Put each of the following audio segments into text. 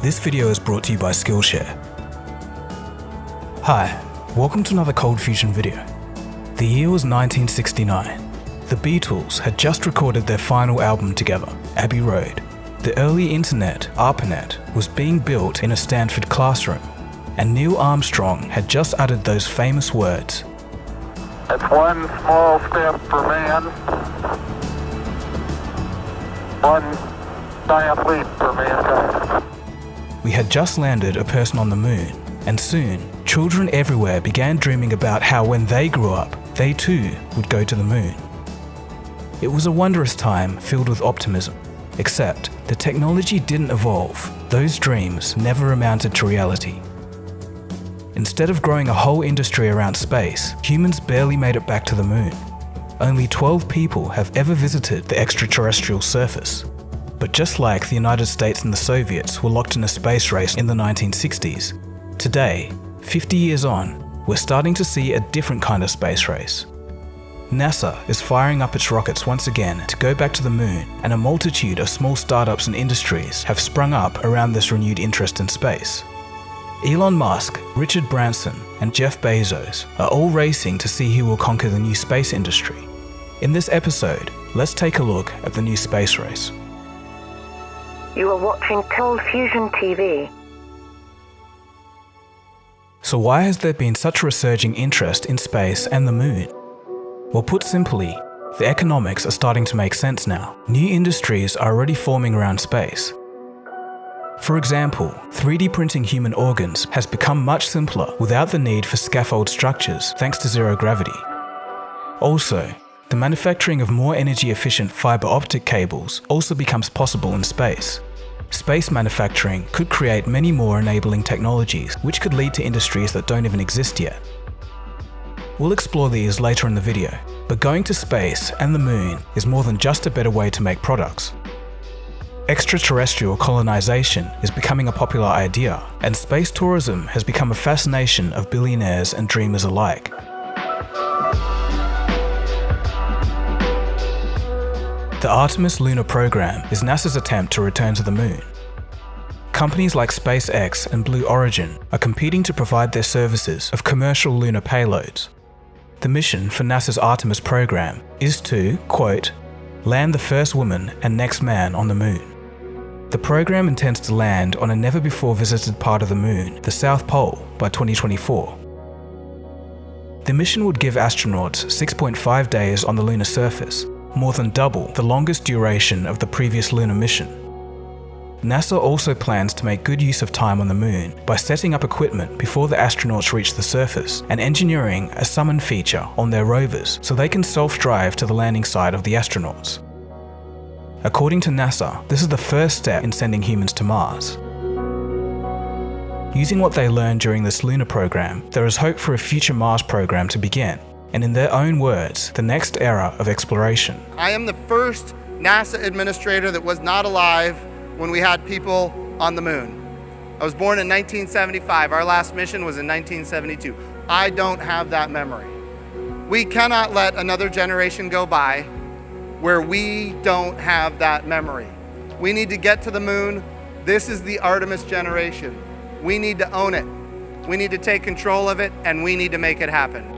This video is brought to you by Skillshare. Hi, welcome to another Cold Fusion video. The year was 1969. The Beatles had just recorded their final album together, Abbey Road. The early internet, ARPANET, was being built in a Stanford classroom, and Neil Armstrong had just uttered those famous words. It's one small step for man, one giant leap for mankind. We had just landed a person on the moon, and soon, children everywhere began dreaming about how when they grew up, they too would go to the moon. It was a wondrous time filled with optimism, except the technology didn't evolve. Those dreams never amounted to reality. Instead of growing a whole industry around space, humans barely made it back to the moon. Only 12 people have ever visited the extraterrestrial surface. But just like the United States and the Soviets were locked in a space race in the 1960s, today, 50 years on, we're starting to see a different kind of space race. NASA is firing up its rockets once again to go back to the moon, and a multitude of small startups and industries have sprung up around this renewed interest in space. Elon Musk, Richard Branson, and Jeff Bezos are all racing to see who will conquer the new space industry. In this episode, let's take a look at the new space race. You are watching Cold Fusion TV. So why has there been such a resurging interest in space and the moon? Well, put simply, the economics are starting to make sense now. New industries are already forming around space. For example, 3D printing human organs has become much simpler without the need for scaffold structures thanks to zero gravity. Also, the manufacturing of more energy-efficient fiber optic cables also becomes possible in space. Space manufacturing could create many more enabling technologies, which could lead to industries that don't even exist yet. We'll explore these later in the video, but going to space and the moon is more than just a better way to make products. Extraterrestrial colonization is becoming a popular idea, and space tourism has become a fascination of billionaires and dreamers alike. The Artemis lunar program is NASA's attempt to return to the moon. Companies like SpaceX and Blue Origin are competing to provide their services of commercial lunar payloads. The mission for NASA's Artemis program is to, quote, land the first woman and next man on the moon. The program intends to land on a never-before-visited part of the moon, the South Pole, by 2024. The mission would give astronauts 6.5 days on the lunar surface, more than double the longest duration of the previous lunar mission. NASA also plans to make good use of time on the moon by setting up equipment before the astronauts reach the surface and engineering a summon feature on their rovers so they can self-drive to the landing site of the astronauts. According to NASA, this is the first step in sending humans to Mars. Using what they learned during this lunar program, there is hope for a future Mars program to begin, and in their own words, the next era of exploration. I am the first NASA administrator that was not alive when we had people on the moon. I was born in 1975. Our last mission was in 1972. I don't have that memory. We cannot let another generation go by where we don't have that memory. We need to get to the moon. This is the Artemis generation. We need to own it. We need to take control of it, and we need to make it happen.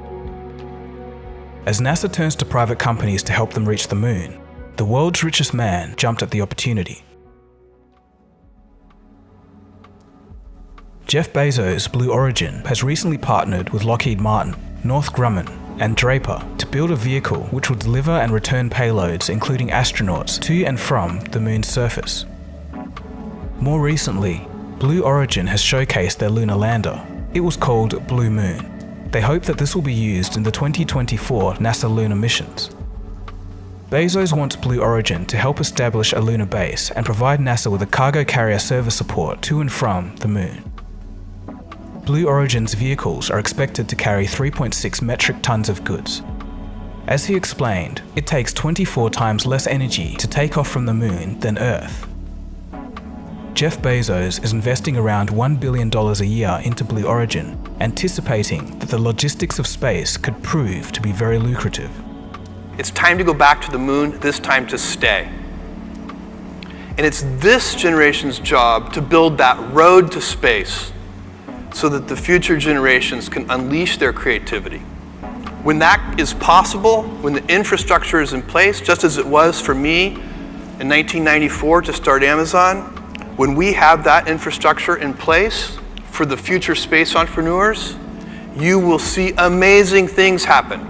As NASA turns to private companies to help them reach the moon, the world's richest man jumped at the opportunity. Jeff Bezos' Blue Origin has recently partnered with Lockheed Martin, Northrop Grumman, and Draper to build a vehicle which will deliver and return payloads including astronauts to and from the moon's surface. More recently, Blue Origin has showcased their lunar lander. It was called Blue Moon. They hope that this will be used in the 2024 NASA lunar missions. Bezos wants Blue Origin to help establish a lunar base and provide NASA with a cargo carrier service support to and from the moon. Blue Origin's vehicles are expected to carry 3.6 metric tons of goods. As he explained, it takes 24 times less energy to take off from the moon than Earth. Jeff Bezos is investing around $1 billion a year into Blue Origin, anticipating that the logistics of space could prove to be very lucrative. It's time to go back to the moon, this time to stay. And it's this generation's job to build that road to space so that the future generations can unleash their creativity. When that is possible, when the infrastructure is in place, just as it was for me in 1994 to start Amazon, when we have that infrastructure in place for the future space entrepreneurs, you will see amazing things happen.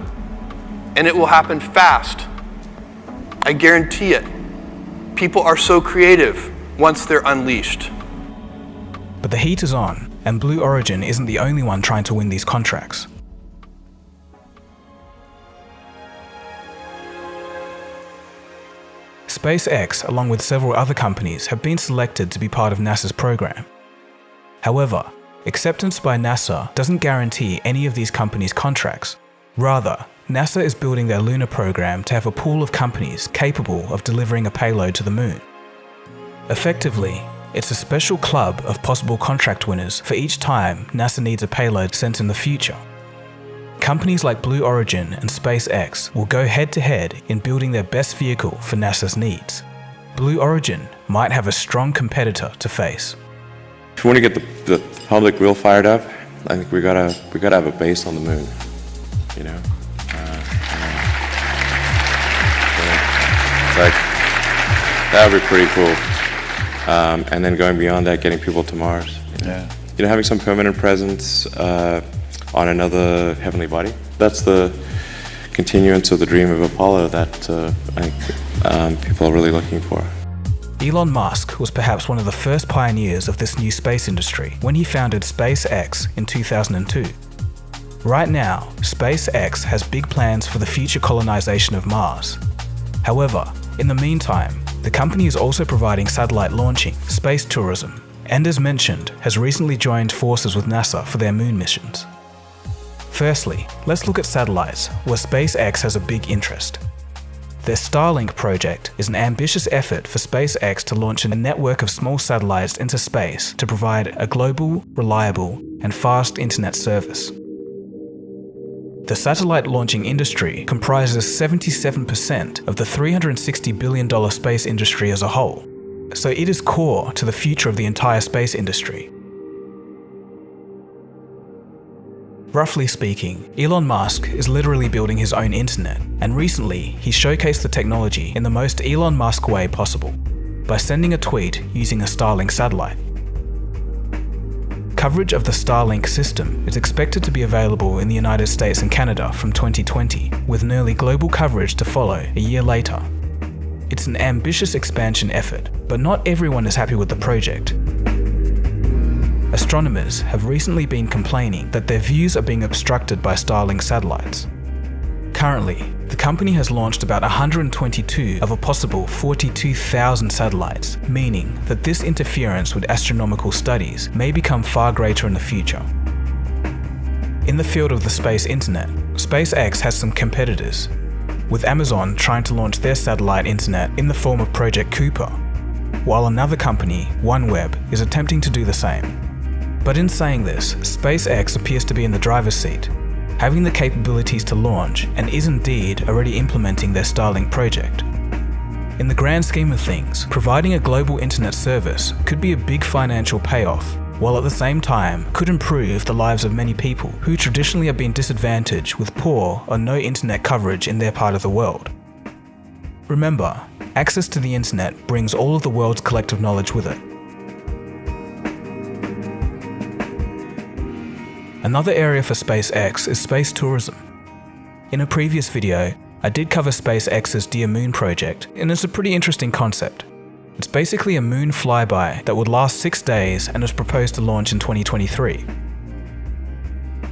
And it will happen fast. I guarantee it. People are so creative once they're unleashed. But the heat is on, and Blue Origin isn't the only one trying to win these contracts. SpaceX, along with several other companies, have been selected to be part of NASA's program. However, acceptance by NASA doesn't guarantee any of these companies' contracts. Rather, NASA is building their lunar program to have a pool of companies capable of delivering a payload to the moon. Effectively, it's a special club of possible contract winners for each time NASA needs a payload sent in the future. Companies like Blue Origin and SpaceX will go head-to-head in building their best vehicle for NASA's needs. Blue Origin might have a strong competitor to face. If we want to get the public real fired up, I think we gotta have a base on the moon. You know, it's like that would be pretty cool. And then going beyond that, getting people to Mars. You know, having some permanent presence on another heavenly body. That's the continuance of the dream of Apollo that I think people are really looking for. Elon Musk was perhaps one of the first pioneers of this new space industry when he founded SpaceX in 2002. Right now, SpaceX has big plans for the future colonization of Mars. However, in the meantime, the company is also providing satellite launching, space tourism, and as mentioned, has recently joined forces with NASA for their moon missions. Firstly, let's look at satellites, where SpaceX has a big interest. Their Starlink project is an ambitious effort for SpaceX to launch a network of small satellites into space to provide a global, reliable, and fast internet service. The satellite launching industry comprises 77% of the $360 billion space industry as a whole, so it is core to the future of the entire space industry. Roughly speaking, Elon Musk is literally building his own internet, and recently he showcased the technology in the most Elon Musk way possible, by sending a tweet using a Starlink satellite. Coverage of the Starlink system is expected to be available in the United States and Canada from 2020, with nearly global coverage to follow a year later. It's an ambitious expansion effort, but not everyone is happy with the project. Astronomers have recently been complaining that their views are being obstructed by Starlink satellites. Currently, the company has launched about 122 of a possible 42,000 satellites, meaning that this interference with astronomical studies may become far greater in the future. In the field of the space internet, SpaceX has some competitors, with Amazon trying to launch their satellite internet in the form of Project Cooper, while another company, OneWeb, is attempting to do the same. But in saying this, SpaceX appears to be in the driver's seat, having the capabilities to launch and is indeed already implementing their Starlink project. In the grand scheme of things, providing a global internet service could be a big financial payoff, while at the same time could improve the lives of many people who traditionally have been disadvantaged with poor or no internet coverage in their part of the world. Remember, access to the internet brings all of the world's collective knowledge with it. Another area for SpaceX is space tourism. In a previous video, I did cover SpaceX's Dear Moon project, and it's a pretty interesting concept. It's basically a moon flyby that would last 6 days and is proposed to launch in 2023.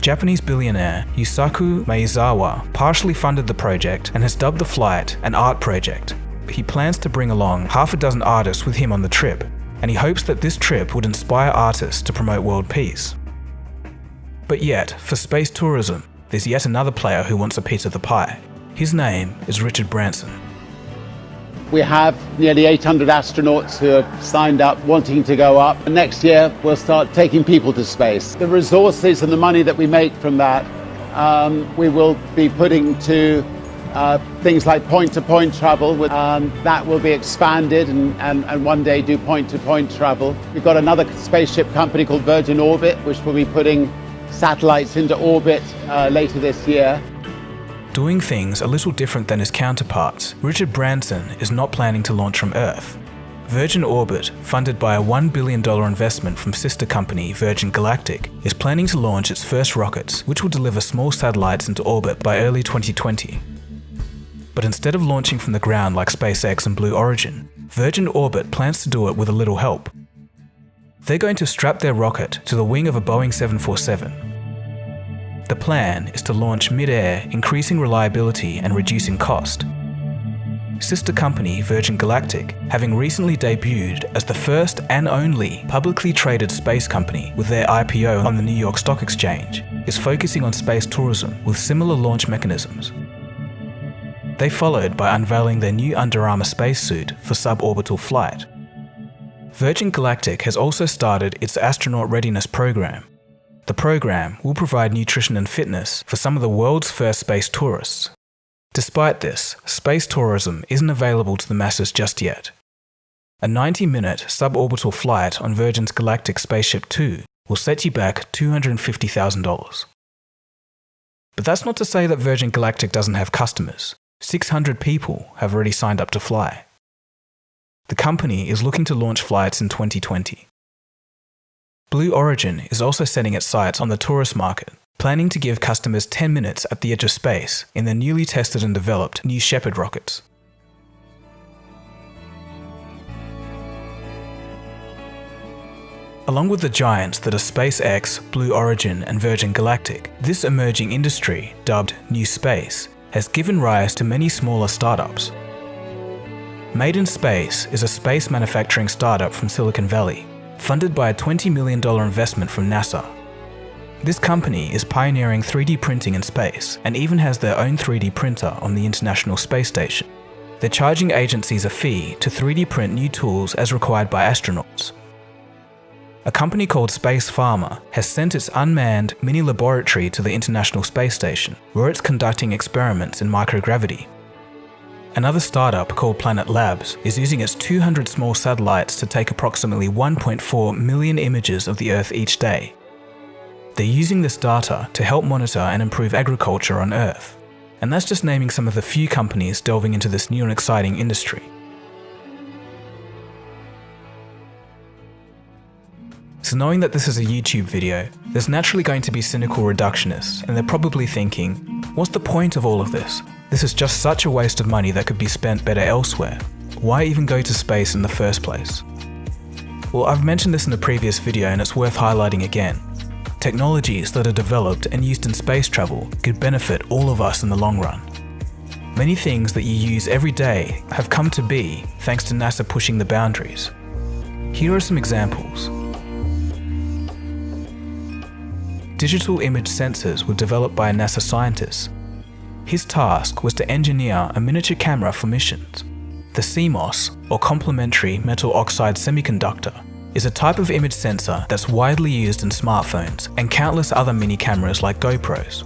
Japanese billionaire Yusaku Maezawa partially funded the project and has dubbed the flight an art project. He plans to bring along half a dozen artists with him on the trip, and he hopes that this trip would inspire artists to promote world peace. But yet, for space tourism, there's yet another player who wants a piece of the pie. His name is Richard Branson. We have nearly 800 astronauts who have signed up wanting to go up. And next year, we'll start taking people to space. The resources and the money that we make from that, we will be putting to things like point-to-point travel, that will be expanded and one day do point-to-point travel. We've got another spaceship company called Virgin Orbit, which will be putting satellites into orbit later this year. Doing things a little different than his counterparts, Richard Branson is not planning to launch from Earth. Virgin Orbit, funded by a $1 billion investment from sister company Virgin Galactic, is planning to launch its first rockets, which will deliver small satellites into orbit by early 2020. But instead of launching from the ground like SpaceX and Blue Origin, Virgin Orbit plans to do it with a little help. They're going to strap their rocket to the wing of a Boeing 747. The plan is to launch mid-air, increasing reliability and reducing cost. Sister company Virgin Galactic, having recently debuted as the first and only publicly traded space company with their IPO on the New York Stock Exchange, is focusing on space tourism with similar launch mechanisms. They followed by unveiling their new Under Armour spacesuit for suborbital flight. Virgin Galactic has also started its astronaut readiness program. The program will provide nutrition and fitness for some of the world's first space tourists. Despite this, space tourism isn't available to the masses just yet. A 90-minute suborbital flight on Virgin's Galactic Spaceship 2 will set you back $250,000. But that's not to say that Virgin Galactic doesn't have customers. 600 people have already signed up to fly. The company is looking to launch flights in 2020. Blue Origin is also setting its sights on the tourist market, planning to give customers 10 minutes at the edge of space in their newly tested and developed New Shepard rockets. Along with the giants that are SpaceX, Blue Origin and Virgin Galactic, this emerging industry, dubbed New Space, has given rise to many smaller startups. Made in Space is a space manufacturing startup from Silicon Valley, funded by a $20 million investment from NASA. This company is pioneering 3D printing in space and even has their own 3D printer on the International Space Station. They're charging agencies a fee to 3D print new tools as required by astronauts. A company called Space Pharma has sent its unmanned mini laboratory to the International Space Station, where it's conducting experiments in microgravity. Another startup called Planet Labs is using its 200 small satellites to take approximately 1.4 million images of the Earth each day. They're using this data to help monitor and improve agriculture on Earth. And that's just naming some of the few companies delving into this new and exciting industry. So knowing that this is a YouTube video, there's naturally going to be cynical reductionists, and they're probably thinking, what's the point of all of this? This is just such a waste of money that could be spent better elsewhere. Why even go to space in the first place? Well, I've mentioned this in a previous video and it's worth highlighting again. Technologies that are developed and used in space travel could benefit all of us in the long run. Many things that you use every day have come to be thanks to NASA pushing the boundaries. Here are some examples. Digital image sensors were developed by a NASA scientist. His task was to engineer a miniature camera for missions. The CMOS, or complementary metal oxide semiconductor, is a type of image sensor that's widely used in smartphones and countless other mini cameras like GoPros.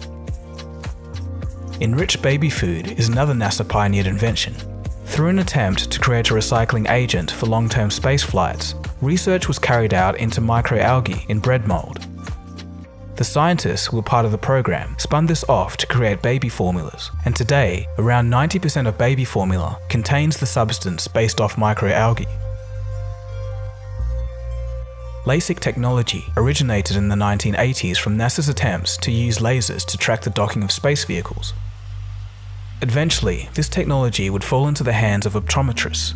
Enriched baby food is another NASA pioneered invention. Through an attempt to create a recycling agent for long-term space flights, research was carried out into microalgae in bread mold. The scientists who were part of the program spun this off to create baby formulas, and today, around 90% of baby formula contains the substance based off microalgae. LASIK technology originated in the 1980s from NASA's attempts to use lasers to track the docking of space vehicles. Eventually, this technology would fall into the hands of optometrists.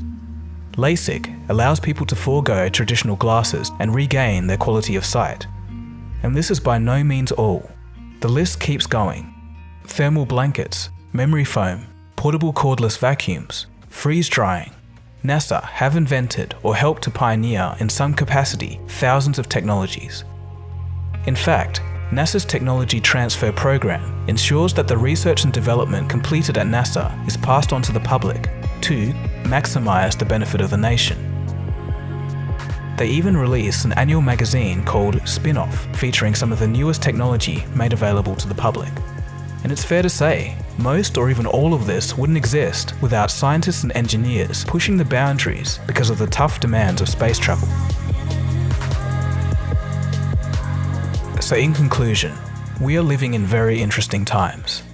LASIK allows people to forego traditional glasses and regain their quality of sight. And this is by no means all. The list keeps going. Thermal blankets, memory foam, portable cordless vacuums, freeze drying. NASA have invented or helped to pioneer in some capacity thousands of technologies. In fact, NASA's technology transfer program ensures that the research and development completed at NASA is passed on to the public to maximize the benefit of the nation. They even release an annual magazine called Spin-Off, featuring some of the newest technology made available to the public. And it's fair to say, most or even all of this wouldn't exist without scientists and engineers pushing the boundaries because of the tough demands of space travel. So in conclusion, we are living in very interesting times.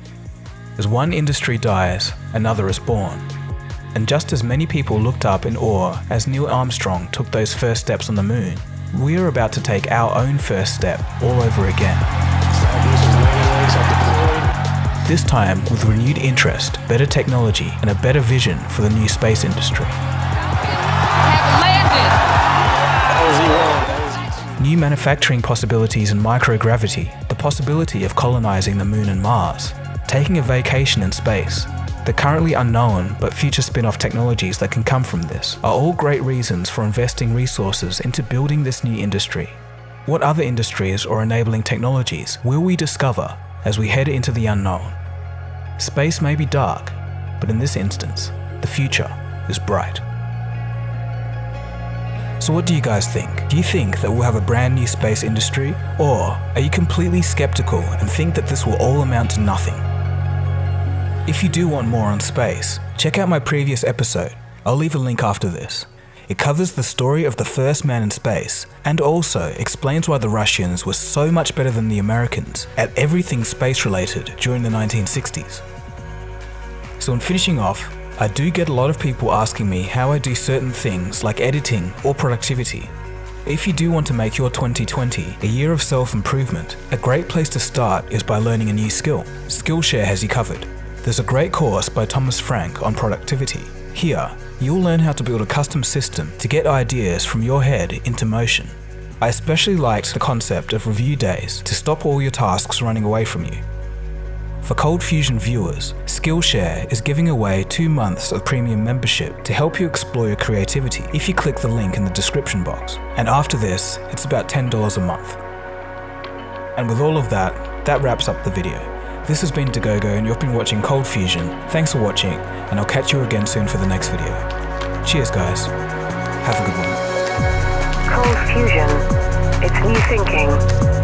As one industry dies, another is born. And just as many people looked up in awe as Neil Armstrong took those first steps on the moon, we are about to take our own first step all over again. This time with renewed interest, better technology, and a better vision for the new space industry. New manufacturing possibilities in microgravity, the possibility of colonizing the moon and Mars, taking a vacation in space, the currently unknown but future spin-off technologies that can come from this are all great reasons for investing resources into building this new industry. What other industries or enabling technologies will we discover as we head into the unknown? Space may be dark, but in this instance, the future is bright. So what do you guys think? Do you think that we'll have a brand new space industry? Or are you completely skeptical and think that this will all amount to nothing? If you do want more on space, check out my previous episode. I'll leave a link after this. It covers the story of the first man in space and also explains why the Russians were so much better than the Americans at everything space related during the 1960s. So in finishing off, I do get a lot of people asking me how I do certain things like editing or productivity. If you do want to make your 2020 a year of self-improvement, a great place to start is by learning a new skill. Skillshare has you covered. There's a great course by Thomas Frank on productivity. Here, you'll learn how to build a custom system to get ideas from your head into motion. I especially liked the concept of review days to stop all your tasks running away from you. For Cold Fusion viewers, Skillshare is giving away 2 months of premium membership to help you explore your creativity if you click the link in the description box. And after this, it's about $10 a month. And with all of that, that wraps up the video. This has been Dagogo and you've been watching Cold Fusion. Thanks for watching, and I'll catch you again soon for the next video. Cheers guys. Have a good one. Cold Fusion. It's new thinking.